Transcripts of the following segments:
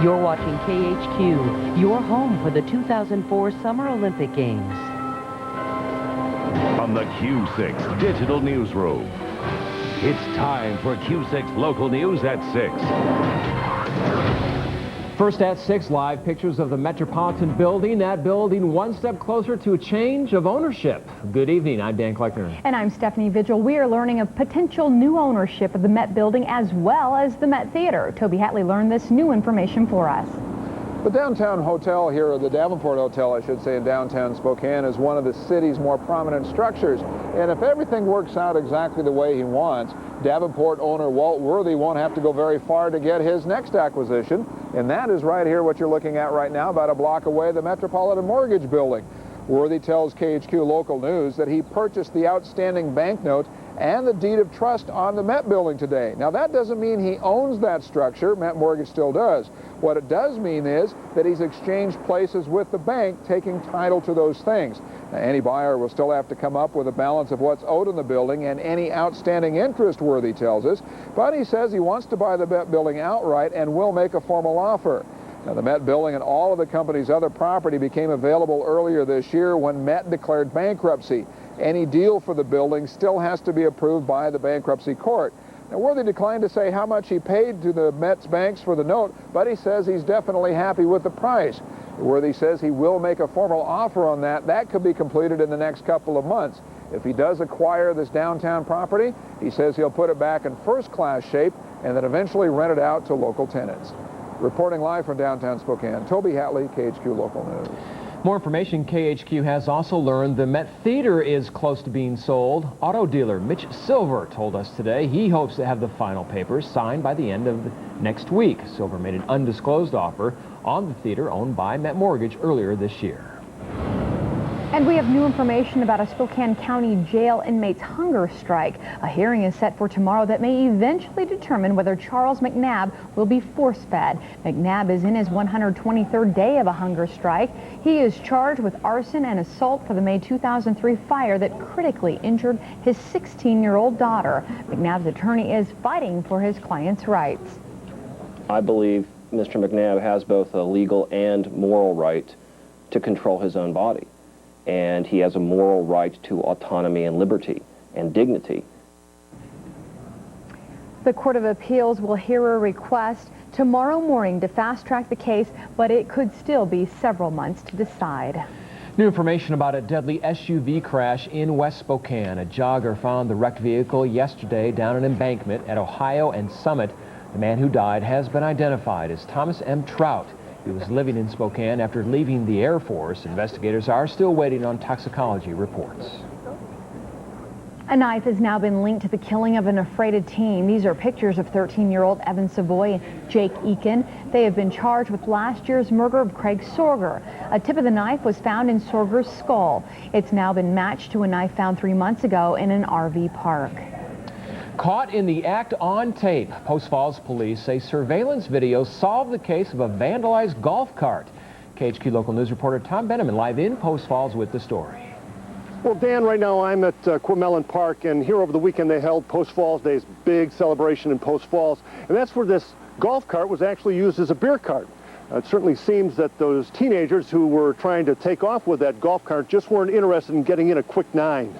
You're watching KHQ, your home for the 2004 Summer Olympic Games. From the Q6 Digital Newsroom, it's time for Q6 Local News at 6. First at 6, live pictures of the Metropolitan Building. That building one step closer to a change of ownership. Good evening, I'm Dan Kleckner. And I'm Stephanie Vigil. We are learning of potential new ownership of the Met Building as well as the Met Theater. Toby Hatley learned this new information for us. The downtown hotel here, or the Davenport Hotel, I should say, in downtown Spokane, is one of the city's more prominent structures. And if everything works out exactly the way he wants, Davenport owner Walt Worthy won't have to go very far to get his next acquisition. And that is right here, what you're looking at right now, about a block away, the Metropolitan Mortgage Building. Worthy tells KHQ Local News that he purchased the outstanding banknote and the deed of trust on the Met Building today. Now, that doesn't mean he owns that structure. Met Mortgage still does. What it does mean is that he's exchanged places with the bank, taking title to those things. Now, any buyer will still have to come up with a balance of what's owed in the building and any outstanding interest, Worthy tells us. But he says he wants to buy the Met Building outright and will make a formal offer. Now, the Met Building and all of the company's other property became available earlier this year when Met declared bankruptcy. Any deal for the building still has to be approved by the bankruptcy court. Now, Worthy declined to say how much he paid to the Met's banks for the note, but he says he's definitely happy with the price. Worthy says he will make a formal offer on that. That could be completed in the next couple of months. If he does acquire this downtown property, he says he'll put it back in first-class shape and then eventually rent it out to local tenants. Reporting live from downtown Spokane, Toby Hatley, KHQ Local News. More information. KHQ has also learned the Met Theater is close to being sold. Auto dealer Mitch Silver told us today he hopes to have the final papers signed by the end of next week. Silver made an undisclosed offer on the theater owned by Met Mortgage earlier this year. And we have new information about a Spokane County jail inmates' hunger strike. A hearing is set for tomorrow that may eventually determine whether Charles McNabb will be force-fed. McNabb is in his 123rd day of a hunger strike. He is charged with arson and assault for the May 2003 fire that critically injured his 16-year-old daughter. McNabb's attorney is fighting for his client's rights. I believe Mr. McNabb has both a legal and moral right to control his own body. And he has a moral right to autonomy and liberty and dignity. The Court of Appeals will hear a request tomorrow morning to fast-track the case, but it could still be several months to decide. New information about a deadly SUV crash in West Spokane. A jogger found the wrecked vehicle yesterday down an embankment at Ohio and Summit. The man who died has been identified as Thomas M. Trout. He was living in Spokane after leaving the Air Force. Investigators are still waiting on toxicology reports. A knife has now been linked to the killing of an affrated teen. These are pictures of 13-year-old Evan Savoy and Jake Eakin. They have been charged with last year's murder of Craig Sorger. A tip of the knife was found in Sorger's skull. It's now been matched to a knife found 3 months ago in an RV park. Caught in the act on tape, Post Falls police say surveillance video solved the case of a vandalized golf cart. KHQ Local News reporter Tom Benjamin live in Post Falls with the story. Well, Dan, right now I'm at Quimellon Park, and here over the weekend they held Post Falls Day's big celebration in Post Falls, and that's where this golf cart was actually used as a beer cart. It certainly seems that those teenagers who were trying to take off with that golf cart just weren't interested in getting in a quick 9.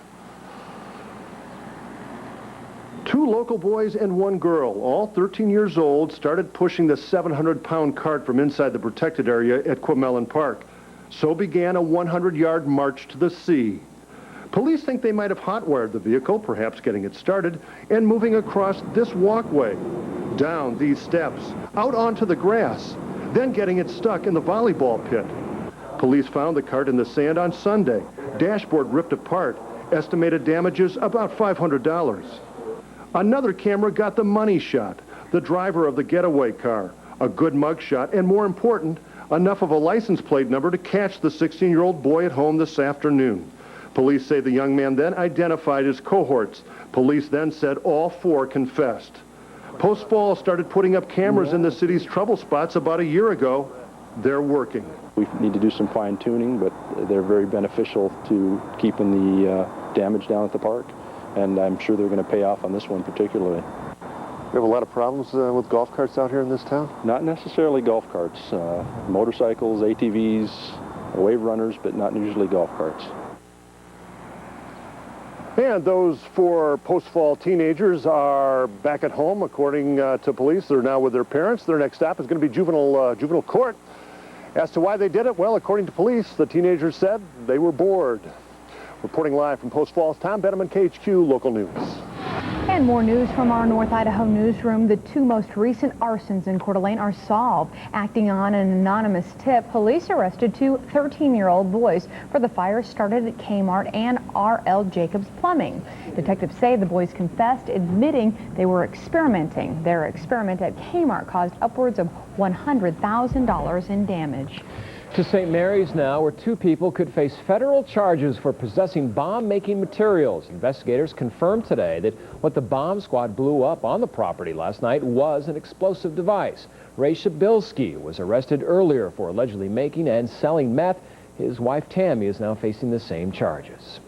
2 local boys and 1 girl, all 13 years old, started pushing the 700-pound cart from inside the protected area at Quimellon Park. So began a 100-yard march to the sea. Police think they might have hot-wired the vehicle, perhaps getting it started, and moving across this walkway, down these steps, out onto the grass, then getting it stuck in the volleyball pit. Police found the cart in the sand on Sunday. Dashboard ripped apart. Estimated damages about $500. Another camera got the money shot, the driver of the getaway car, a good mug shot, and more important, enough of a license plate number to catch the 16-year-old boy at home this afternoon. Police say the young man then identified his cohorts. Police then said all 4 confessed. Post Falls started putting up cameras in the city's trouble spots about a year ago. They're working. We need to do some fine-tuning, but they're very beneficial to keeping the damage down at the park. And I'm sure they're going to pay off on this one particularly. We have a lot of problems with golf carts out here in this town? Not necessarily golf carts, motorcycles, ATVs, wave runners, but not usually golf carts. And those 4 post-fall teenagers are back at home, according to police. They're now with their parents. Their next stop is going to be juvenile court. As to why they did it, well, according to police, the teenagers said they were bored. Reporting live from Post Falls, Tom Benneman, KHQ Local News. And more news from our North Idaho newsroom. The 2 most recent arsons in Coeur d'Alene are solved. Acting on an anonymous tip, police arrested 2 13-year-old boys for the fires started at Kmart and R.L. Jacobs Plumbing. Detectives say the boys confessed, admitting they were experimenting. Their experiment at Kmart caused upwards of $100,000 in damage. To St. Mary's now, where 2 people could face federal charges for possessing bomb-making materials. Investigators confirmed today that what the bomb squad blew up on the property last night was an explosive device. Ray Shabilsky was arrested earlier for allegedly making and selling meth. His wife Tammy is now facing the same charges.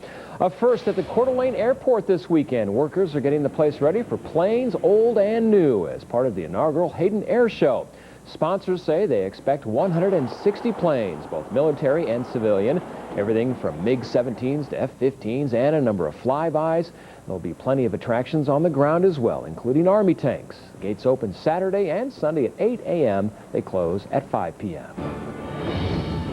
Up first at the Coeur d'Alene Airport this weekend, workers are getting the place ready for planes old and new as part of the inaugural Hayden Air Show. Sponsors say they expect 160 planes, both military and civilian, everything from MiG-17s to F-15s and a number of flybys. There'll be plenty of attractions on the ground as well, including Army tanks. The gates open Saturday and Sunday at 8 a.m. They close at 5 p.m.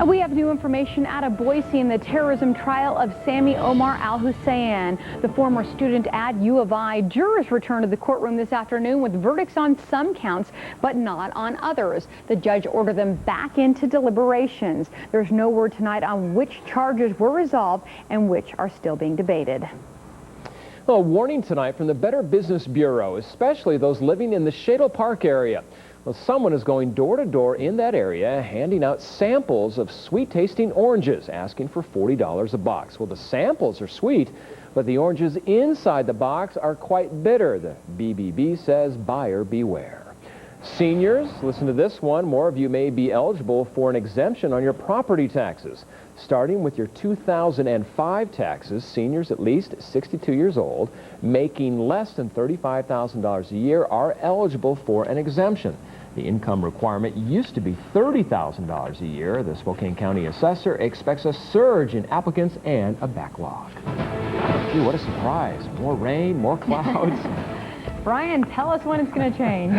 We have new information out of Boise in the terrorism trial of Sami Omar al-Hussein, the former student at U of I. Jurors returned to the courtroom this afternoon with verdicts on some counts, but not on others. The judge ordered them back into deliberations. There's no word tonight on which charges were resolved and which are still being debated. Well, a warning tonight from the Better Business Bureau, especially those living in the Shadle Park area. Well, someone is going door to door in that area handing out samples of sweet-tasting oranges, asking for $40 a box. Well, the samples are sweet, but the oranges inside the box are quite bitter. The BBB says buyer beware. Seniors, listen to this one. More of you may be eligible for an exemption on your property taxes. Starting with your 2005 taxes, seniors at least 62 years old making less than $35,000 a year are eligible for an exemption. The income requirement used to be $30,000 a year. The Spokane County Assessor expects a surge in applicants and a backlog. Gee, what a surprise. More rain, more clouds. Brian, tell us when it's going to change.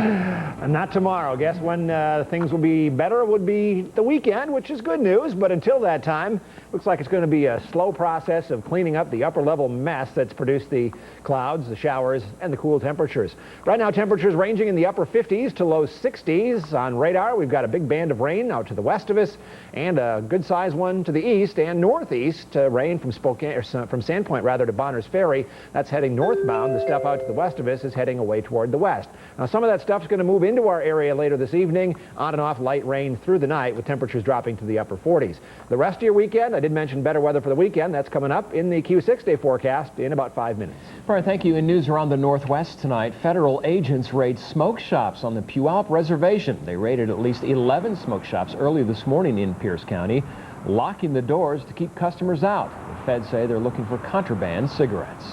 Not tomorrow. Guess when things will be better would be the weekend, which is good news. But until that time, looks like it's going to be a slow process of cleaning up the upper-level mess that's produced the clouds, the showers, and the cool temperatures. Right now, temperatures ranging in the upper 50s to low 60s. On radar, we've got a big band of rain out to the west of us, and a good-sized one to the east and northeast. Rain from Spokane, or from Sandpoint, rather, to Bonner's Ferry. That's heading northbound. The stuff out to the west of us is heading away toward the west. Now, some of that stuff's going to move into our area later this evening. On and off light rain through the night, with temperatures dropping to the upper 40s. The rest of your weekend, I did mention better weather for the weekend. That's coming up in the Q6 day forecast in about 5 minutes. Brian, thank you. In news around the Northwest tonight, federal agents raid smoke shops on the Puyallup Reservation. They raided at least 11 smoke shops early this morning in Pierce County, locking the doors to keep customers out. The feds say they're looking for contraband cigarettes.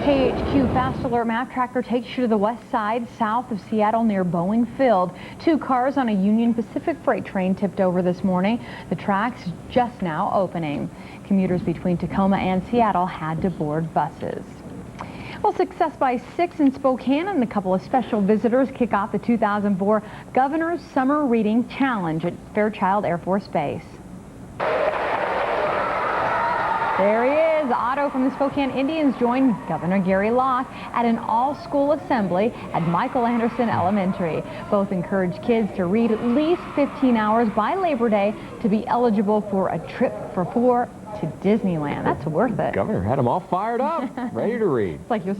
KHQ Fast Alert Map Tracker takes you to the west side, south of Seattle near Boeing Field. 2 cars on a Union Pacific freight train tipped over this morning. The tracks just now opening. Commuters between Tacoma and Seattle had to board buses. Well, success by 6 in Spokane, and a couple of special visitors kick off the 2004 Governor's Summer Reading Challenge at Fairchild Air Force Base. There he is. Otto from the Spokane Indians joined Governor Gary Locke at an all-school assembly at Michael Anderson Elementary. Both encouraged kids to read at least 15 hours by Labor Day to be eligible for a trip for 4 to Disneyland. That's worth it. Governor had them all fired up, ready to read. It's like your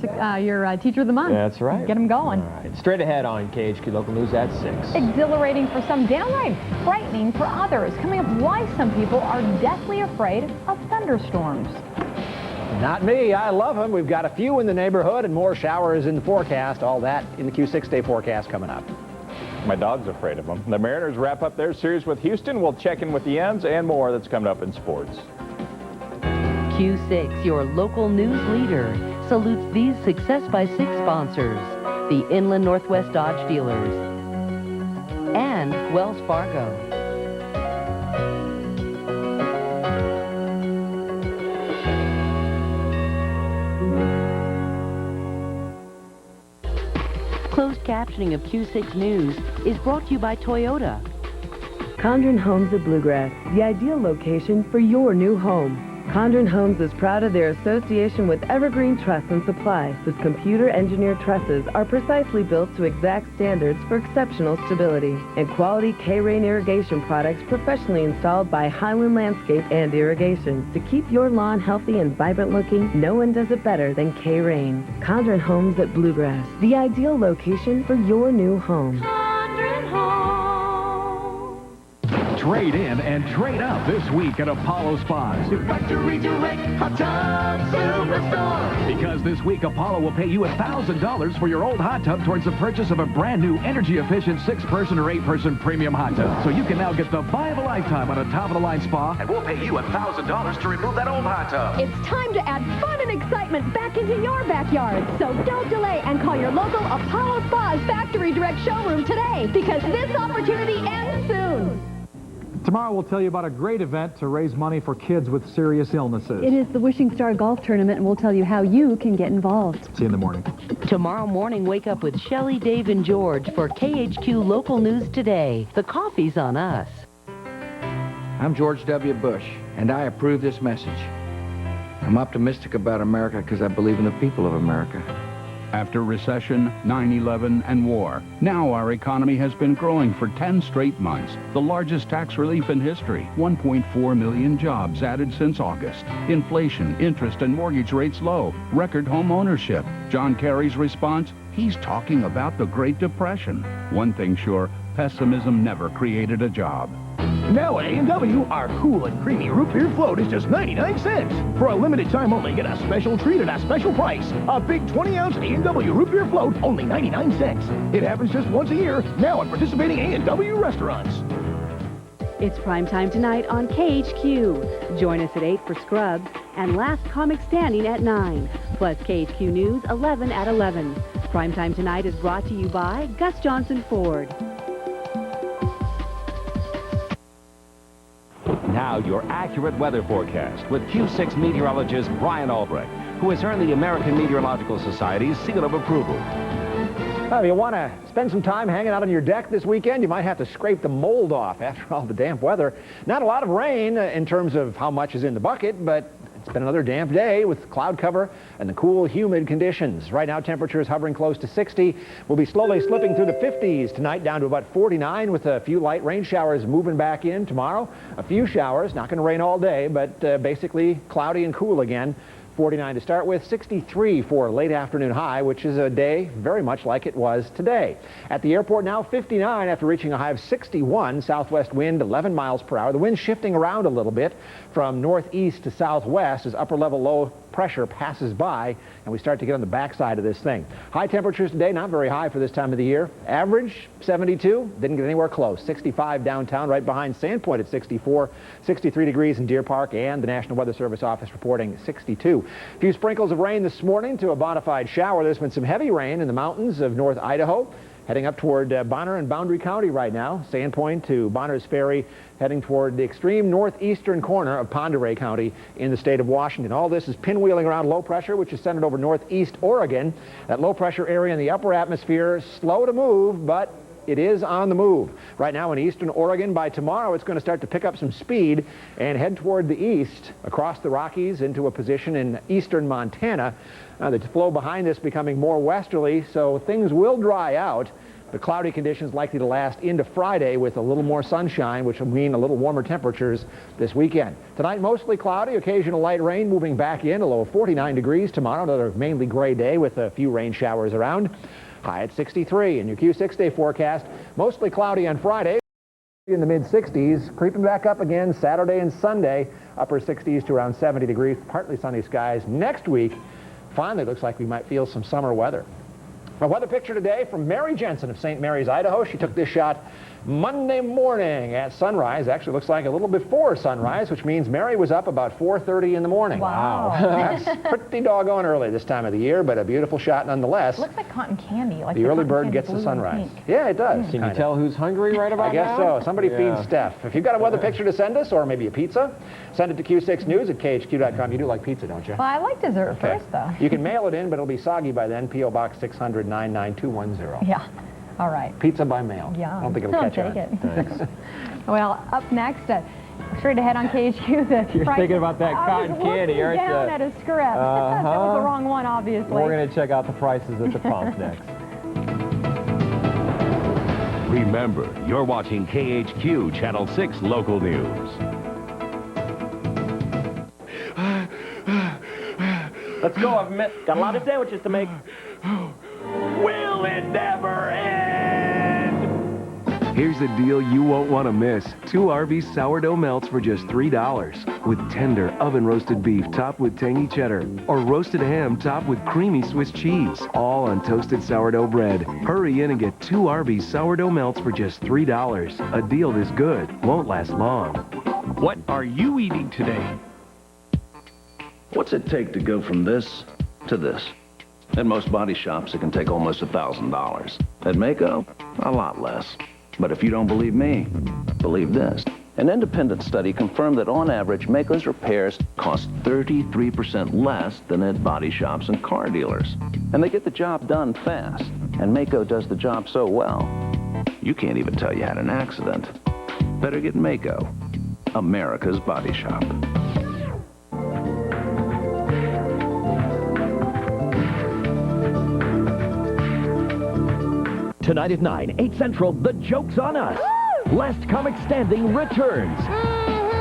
teacher of the month. That's right. Get them going. All right. Straight ahead on KHQ Local News at 6. Exhilarating for some, downright frightening for others. Coming up, why some people are deathly afraid of thunderstorms. Not me. I love them. We've got a few in the neighborhood and more showers in the forecast. All that in the Q6 day forecast coming up. My dog's afraid of them. The Mariners wrap up their series with Houston. We'll check in with the ends and more that's coming up in sports. Q6, your local news leader, salutes these Success by 6 sponsors. the Inland Northwest Dodge dealers, and Wells Fargo. Closed captioning of Q6 News is brought to you by Toyota. Condren Homes at Bluegrass, the ideal location for your new home. Condren Homes is proud of their association with Evergreen Truss and Supply, whose computer-engineered trusses are precisely built to exact standards for exceptional stability, and quality K-Rain irrigation products professionally installed by Highland Landscape and Irrigation. To keep your lawn healthy and vibrant looking, no one does it better than K-Rain. Condren Homes at Bluegrass, the ideal location for your new home. Trade in and trade up this week at Apollo Spas. Factory Direct Hot Tub Superstore. Because this week Apollo will pay you $1,000 for your old hot tub towards the purchase of a brand new energy-efficient 6-person or 8-person premium hot tub. So you can now get the buy of a lifetime on a top-of-the-line spa, and we'll pay you $1,000 to remove that old hot tub. It's time to add fun and excitement back into your backyard. So don't delay and call your local Apollo Spas Factory Direct showroom today, because this opportunity ends soon. Tomorrow we'll tell you about a great event to raise money for kids with serious illnesses. It is the Wishing Star Golf Tournament, and we'll tell you how you can get involved. See you in the morning. Tomorrow morning, wake up with Shelley, Dave, and George for KHQ Local News Today. The coffee's on us. I'm George W. Bush, and I approve this message. I'm optimistic about America because I believe in the people of America. After recession, 9/11, and war, now our economy has been growing for 10 straight months. The largest tax relief in history. 1.4 million jobs added since August. Inflation, interest, and mortgage rates low. Record home ownership. John Kerry's response? He's talking about the Great Depression. One thing sure, pessimism never created a job. Now at A&W, our cool and creamy root beer float is just 99 cents. For a limited time only, get a special treat at a special price. A big 20-ounce A&W root beer float, only 99 cents. It happens just once a year, now at participating A&W restaurants. It's primetime tonight on KHQ. Join us at 8 for Scrubs and Last Comic Standing at 9. Plus KHQ News 11 at 11. Primetime tonight is brought to you by Gus Johnson Ford. Now, your accurate weather forecast with Q6 meteorologist Brian Albrecht, who has earned the American Meteorological Society's seal of approval. Well, if you want to spend some time hanging out on your deck this weekend, you might have to scrape the mold off after all the damp weather. Not a lot of rain in terms of how much is in the bucket, but it's been another damp day with cloud cover and the cool, humid conditions. Right now, temperatures hovering close to 60. We'll be slowly slipping through the 50s tonight, down to about 49 with a few light rain showers moving back in tomorrow. A few showers, not going to rain all day, but basically cloudy and cool again. 49 to start with, 63 for late afternoon high, which is a day very much like it was today. At the airport now, 59 after reaching a high of 61. Southwest wind, 11 miles per hour. The wind's shifting around a little bit from northeast to southwest as upper level low pressure passes by and we start to get on the backside of this thing. High temperatures today, not very high for this time of the year. Average 72, didn't get anywhere close. 65 downtown, right behind Sandpoint at 64, 63 degrees in Deer Park, and the National Weather Service office reporting 62. A few sprinkles of rain this morning to a bona fide shower. There's been some heavy rain in the mountains of North Idaho. Heading up toward Bonner and Boundary County right now. Sandpoint to Bonner's Ferry, heading toward the extreme northeastern corner of Pend Oreille County in the state of Washington. All this is pinwheeling around low pressure, which is centered over northeast Oregon. That low pressure area in the upper atmosphere, slow to move, but it is on the move. Right now in eastern Oregon, by tomorrow it's going to start to pick up some speed and head toward the east across the Rockies into a position in eastern Montana. The flow behind this becoming more westerly, so things will dry out. The cloudy conditions likely to last into Friday with a little more sunshine, which will mean a little warmer temperatures this weekend. Tonight, mostly cloudy, occasional light rain moving back in, a low of 49 degrees. Tomorrow, another mainly gray day with a few rain showers around. High at 63. In your Q6 day forecast, mostly cloudy on Friday. In the mid-60s, creeping back up again Saturday and Sunday, upper 60s to around 70 degrees, partly sunny skies. Next week, finally looks like we might feel some summer weather. A weather picture today from Mary Jensen of St. Mary's, Idaho. She took this shot Monday morning at sunrise. Actually looks like a little before sunrise, which means Mary was up about 4:30 in the morning. Wow. That's pretty doggone early this time of the year, but a beautiful shot nonetheless. It looks like cotton candy. Like the early cotton bird candy gets the blue and sunrise. pink. Yeah, it does. Can you tell who's hungry right about now? I guess so. Somebody feed Steph. If you've got a weather picture to send us, or maybe a pizza, send it to Q6 News at KHQ.com. You do like pizza, don't you? Well, I like dessert first, though. You can mail it in, but it'll be soggy by then. P.O. Box 600 99210. Yeah. All right. Pizza by mail. Yeah. I don't think it'll catch on. Take it. Thanks. Well, up next, straight ahead on KHQ, the You're price thinking about that cotton candy, aren't you? down at a script. That was the wrong one, obviously. We're going to check out the prices at the pump next. Remember, you're watching KHQ Channel 6 Local News. Let's go. I've got a lot of sandwiches to make. Will it never end? Here's a deal you won't want to miss. 2 Arby's sourdough melts for just $3 with tender oven-roasted beef topped with tangy cheddar or roasted ham topped with creamy Swiss cheese, all on toasted sourdough bread. Hurry in and get 2 Arby's sourdough melts for just $3. A deal this good won't last long. What are you eating today? What's it take to go from this to this? At most body shops, it can take almost $1,000. At Mako, a lot less. But if you don't believe me, believe this. An independent study confirmed that on average, Mako's repairs cost 33% less than at body shops and car dealers. And they get the job done fast. And Mako does the job so well, you can't even tell you had an accident. Better get Mako, America's body shop. Tonight at 9, 8 Central, the joke's on us. Last Comic Standing returns.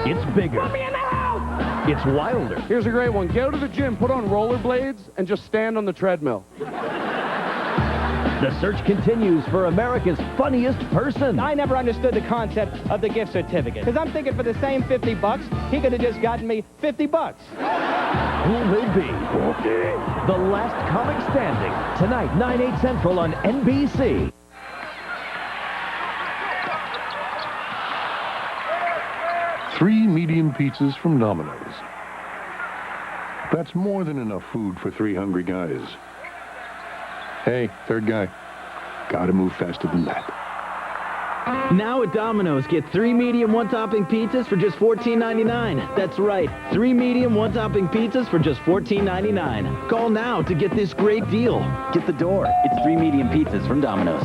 It's bigger. Put me in the house! It's wilder. Here's a great one. Go to the gym, put on rollerblades, and just stand on the treadmill. The search continues for America's funniest person. I never understood the concept of the gift certificate. Because I'm thinking for the same 50 bucks, he could have just gotten me 50 bucks. Who will be the last comic standing? Tonight, 9, 8 Central on NBC. Three medium pizzas from Domino's. That's more than enough food for 3 hungry guys. Hey, third guy, gotta move faster than that. Now at Domino's, get 3 medium one-topping pizzas for just $14.99. That's right, 3 medium one-topping pizzas for just $14.99. Call now to get this great deal. Get the door. It's 3 medium pizzas from Domino's.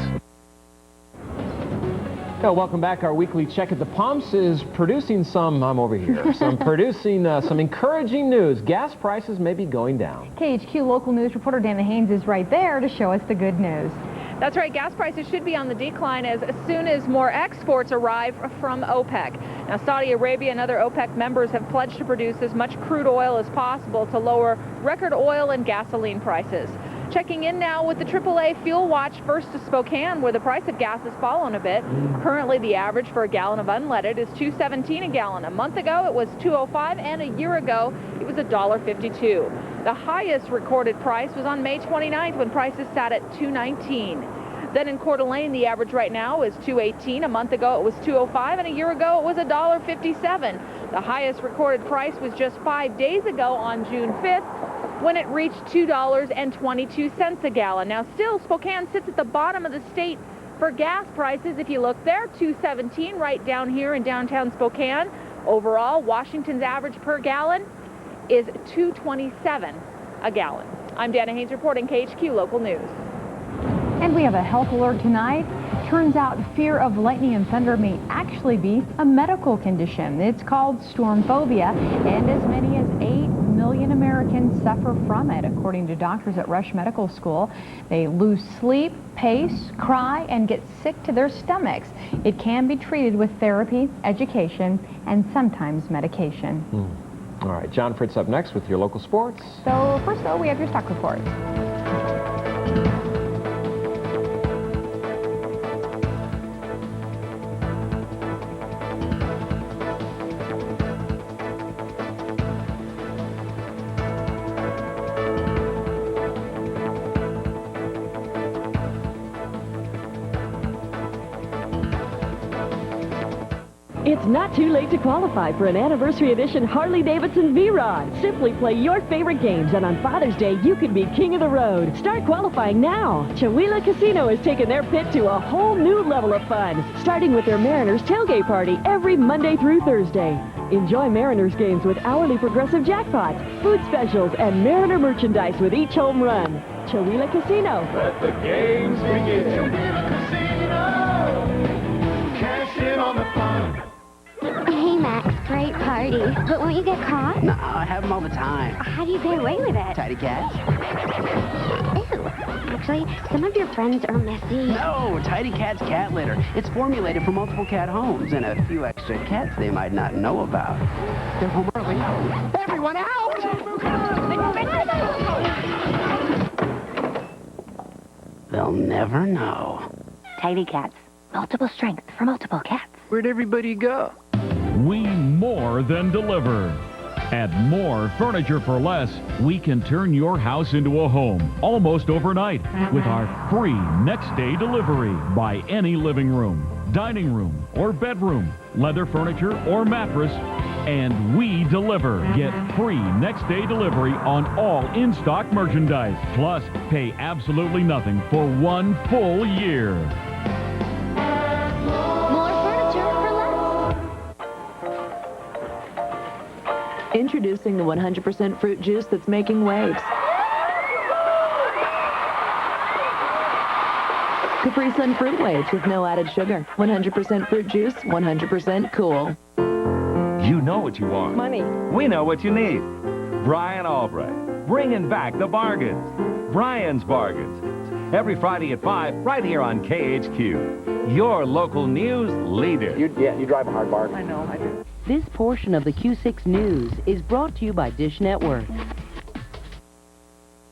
So welcome back. Our weekly check at the pumps is producing some, I'm over here, producing some encouraging news. Gas prices may be going down. KHQ local news reporter Dana Haynes is right there to show us the good news. That's right. Gas prices should be on the decline as soon as more exports arrive from OPEC. Now, Saudi Arabia and other OPEC members have pledged to produce as much crude oil as possible to lower record oil and gasoline prices. Checking in now with the AAA Fuel Watch, first to Spokane, where the price of gas has fallen a bit. Currently, the average for a gallon of unleaded is $2.17 a gallon. A month ago, it was $2.05, and a year ago, it was $1.52. The highest recorded price was on May 29th, when prices sat at $2.19. Then in Coeur d'Alene, the average right now is $2.18. A month ago, it was $2.05, and a year ago, it was $1.57. The highest recorded price was just 5 days ago on June 5th, when it reached $2.22 a gallon. Now, still, Spokane sits at the bottom of the state for gas prices. If you look there, $2.17 right down here in downtown Spokane. Overall, Washington's average per gallon is $2.27 a gallon. I'm Dana Haynes reporting KHQ Local News. And we have a health alert tonight. Turns out fear of lightning and thunder may actually be a medical condition. It's called storm phobia, and as many as 8 million Americans suffer from it, according to doctors at Rush Medical School. They lose sleep, pace, cry, and get sick to their stomachs. It can be treated with therapy, education, and sometimes medication. All right, John Fritz up next with your local sports. So first, though, we have your stock report. It's not too late to qualify for an anniversary edition Harley-Davidson V-Rod. Simply play your favorite games, and on Father's Day, you can be king of the road. Start qualifying now. Chewelah Casino has taken their pit to a whole new level of fun, starting with their Mariners tailgate party every Monday through Thursday. Enjoy Mariners games with hourly progressive jackpots, food specials, and Mariner merchandise with each home run. Chewelah Casino. Let the games begin. Chewelah Casino. Cash in on the fun. Hey, Max, great party. But won't you get caught? No, I have them all the time. How do you get away with it? Tidy cats. Ew. Actually, some of your friends are messy. No, Tidy Cat's cat litter. It's formulated for multiple cat homes and a few extra cats they might not know about. They're home early. Everyone out! They'll never know. Tidy Cats. Multiple strength for multiple cats. Where'd everybody go? We more than deliver. At More Furniture for Less, we can turn your house into a home almost overnight with our free next-day delivery by any living room, dining room, or bedroom, leather furniture, or mattress, and we deliver. Get free next-day delivery on all in-stock merchandise. Plus, pay absolutely nothing for 1 full year. Introducing the 100% fruit juice that's making waves. Capri Sun Fruit Waves with no added sugar. 100% fruit juice, 100% cool. You know what you want. Money. We know what you need. Brian Albrecht, bringing back the bargains. Brian's Bargains. Every Friday at 5, right here on KHQ. Your local news leader. You drive a hard bargain. I know, I do. This portion of the Q6 News is brought to you by Dish Network.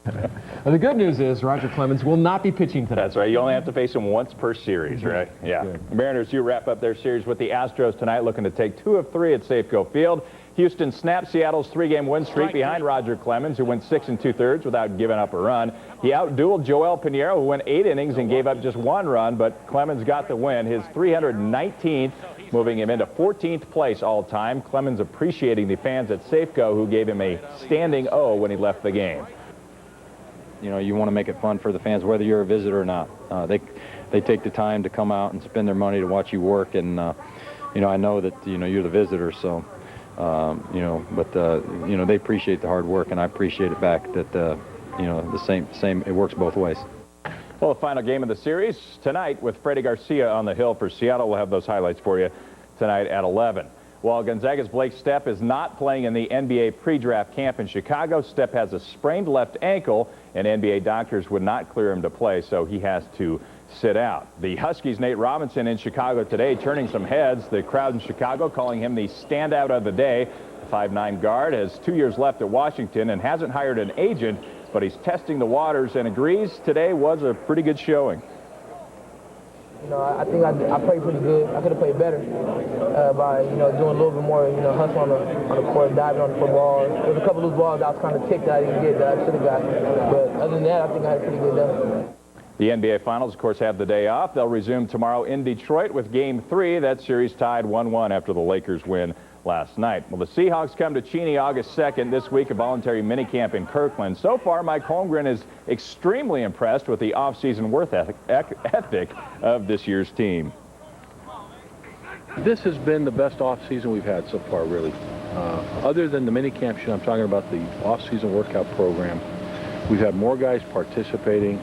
Well, the good news is Roger Clemens will not be pitching today. That's right. You only have to face him once per series, right? Yeah. Good. Mariners do wrap up their series with the Astros tonight, looking to take 2 of 3 at Safeco Field. Houston snapped Seattle's 3-game win streak behind Roger Clemens, who went 6 2/3 without giving up a run. He outdueled Joel Pinheiro, who went 8 innings and gave up just 1 run, but Clemens got the win, his 319th, moving him into 14th place all-time. Clemens appreciating the fans at Safeco, who gave him a standing O when he left the game. You know, you want to make it fun for the fans, whether you're a visitor or not. They take the time to come out and spend their money to watch you work, and you know, I know that you're the visitor, so they appreciate the hard work, and I appreciate it back. That the same. It works both ways. Well, the final game of the series tonight with Freddie Garcia on the hill for Seattle. We'll have those highlights for you tonight at 11. While Gonzaga's Blake Stepp is not playing in the NBA pre-draft camp in Chicago, Stepp has a sprained left ankle, and NBA doctors would not clear him to play, so he has to sit out. The Huskies' Nate Robinson in Chicago today turning some heads. The crowd in Chicago calling him the standout of the day. The 5'9" guard has 2 years left at Washington and hasn't hired an agent, but he's testing the waters and agrees today was a pretty good showing. You know, I think I played pretty good. I could have played better by, doing a little bit more, hustle on the court, diving on the football. There was a couple of loose balls I was kind of ticked that I didn't get that I should have got. But other than that, I think I had a pretty good day. The NBA Finals, of course, have the day off. They'll resume tomorrow in Detroit with Game 3. That series tied 1-1 after the Lakers win last night. Well, the Seahawks come to Cheney August 2nd this week, a voluntary minicamp in Kirkland. So far, Mike Holmgren is extremely impressed with the off-season work ethic of this year's team. This has been the best off-season we've had so far, really. Other than the minicamp, I'm talking about the off-season workout program. We've had more guys participating.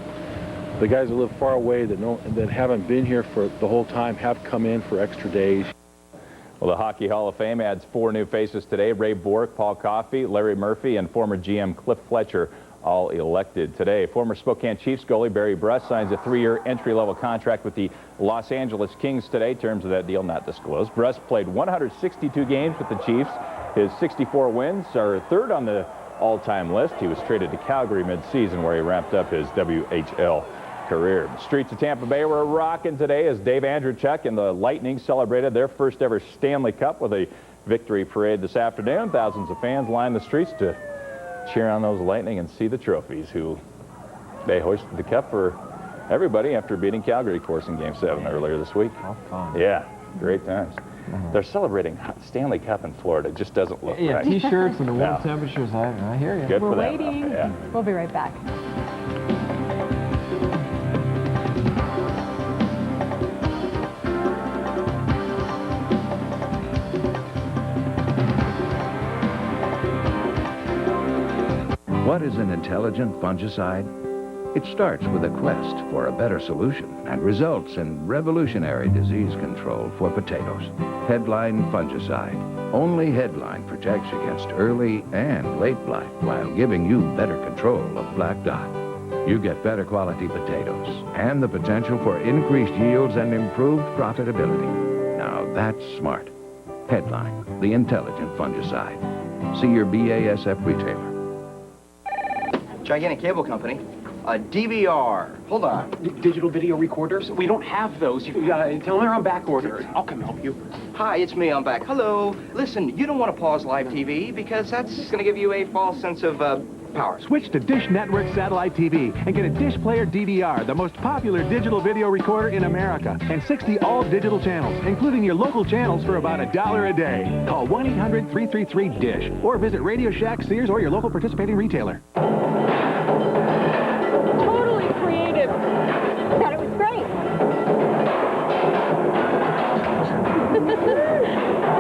The guys that live far away that haven't been here for the whole time have come in for extra days. Well, the Hockey Hall of Fame adds 4 new faces today. Ray Bourque, Paul Coffey, Larry Murphy, and former GM Cliff Fletcher all elected today. Former Spokane Chiefs goalie Barry Bruss signs a 3-year entry-level contract with the Los Angeles Kings today. Terms of that deal not disclosed. Bruss played 162 games with the Chiefs. His 64 wins are 3rd on the all-time list. He was traded to Calgary mid-season where he wrapped up his WHL career. The streets of Tampa Bay were rocking today as Dave Andreychuk and the Lightning celebrated their first ever Stanley Cup with a victory parade this afternoon. Thousands of fans lined the streets to cheer on those Lightning and see the trophies, who they hoisted the cup for everybody after beating Calgary, of course, in Game 7 earlier this week. How fun. Yeah. Great times. They're celebrating Stanley Cup in Florida. It just doesn't look Yeah, right. T-shirts and the warm temperatures. I hear you. Good We're for them. waiting. Yeah. We'll be right back. What is an intelligent fungicide? It starts with a quest for a better solution and results in revolutionary disease control for potatoes. Headline fungicide. Only Headline protects against early and late blight while giving you better control of black dot. You get better quality potatoes and the potential for increased yields and improved profitability. Now that's smart. Headline, the intelligent fungicide. See your BASF retailer. Gigantic Cable Company. A DVR. Hold on. Digital video recorders? We don't have those. You gotta tell them they're on back order. I'll come help you. Hi, it's me. I'm back. Hello. Listen, you don't want to pause live TV because that's going to give you a false sense of power. Switch to Dish Network Satellite TV and get a Dish Player DVR, the most popular digital video recorder in America, and 60 all-digital channels, including your local channels for about $1 a day. Call 1-800-333-DISH or visit Radio Shack, Sears, or your local participating retailer. Totally creative. Thought it was great.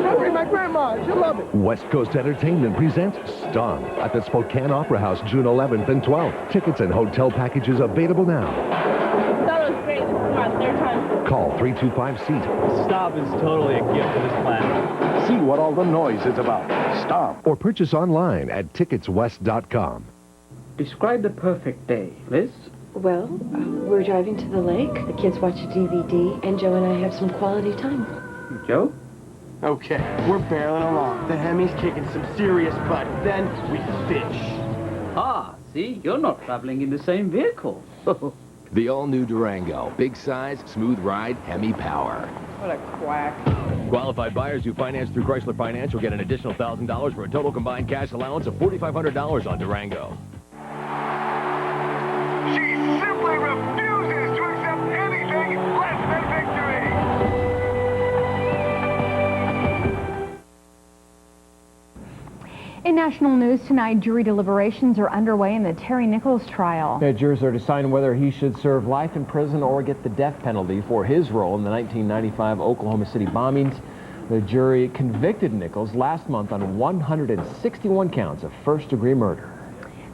Hungry, my grandma. She'll love it. West Coast Entertainment presents Stomp at the Spokane Opera House June 11th and 12th. Tickets and hotel packages available now. Thought it was great. This is my third time. Call 325-SEAT. Stomp is totally a gift to this planet. See what all the noise is about. Stomp. Or purchase online at ticketswest.com. Describe the perfect day, Liz. Well, we're driving to the lake. The kids watch a DVD, and Joe and I have some quality time. Joe? Okay, we're barreling along. The Hemi's kicking some serious butt. Then we fish. Ah, see, you're not traveling in the same vehicle. The all-new Durango. Big size, smooth ride, Hemi power. What a quack. Qualified buyers who finance through Chrysler Finance will get an additional $1,000 for a total combined cash allowance of $4,500 on Durango. She simply refuses to accept anything less than victory. In national news tonight, jury deliberations are underway in the Terry Nichols trial. The jurors are deciding whether he should serve life in prison or get the death penalty for his role in the 1995 Oklahoma City bombings. The jury convicted Nichols last month on 161 counts of first-degree murder.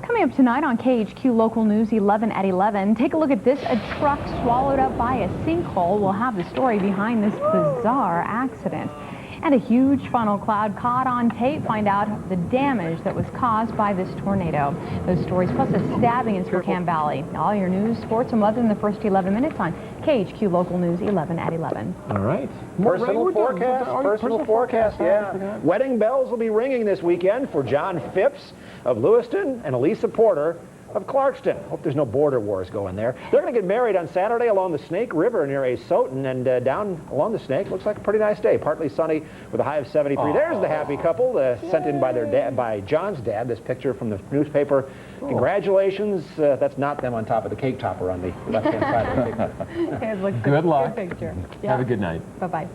Coming up tonight on KHQ Local News 11 at 11, take a look at this. A truck swallowed up by a sinkhole. We'll have the story behind this bizarre accident. And a huge funnel cloud caught on tape. Find out the damage that was caused by this tornado. Those stories plus a stabbing in Spokane Valley. All your news, sports, and weather in the first 11 minutes on KHQ Local News 11 at 11. All right. Personal forecast, yeah. Wedding bells will be ringing this weekend for John Fritz of Lewiston and Elisa Porter of Clarkston. Hope there's no border wars going there. They're going to get married on Saturday along the Snake River near Asotin, and down along the Snake. Looks like a pretty nice day. Partly sunny with a high of 73. There's the happy couple sent in by their dad, by John's dad. This picture from the newspaper. Congratulations. That's not them on top of the cake topper on the left-hand side of the picture. Good luck. Good picture. Yeah. Have a good night. Bye-bye.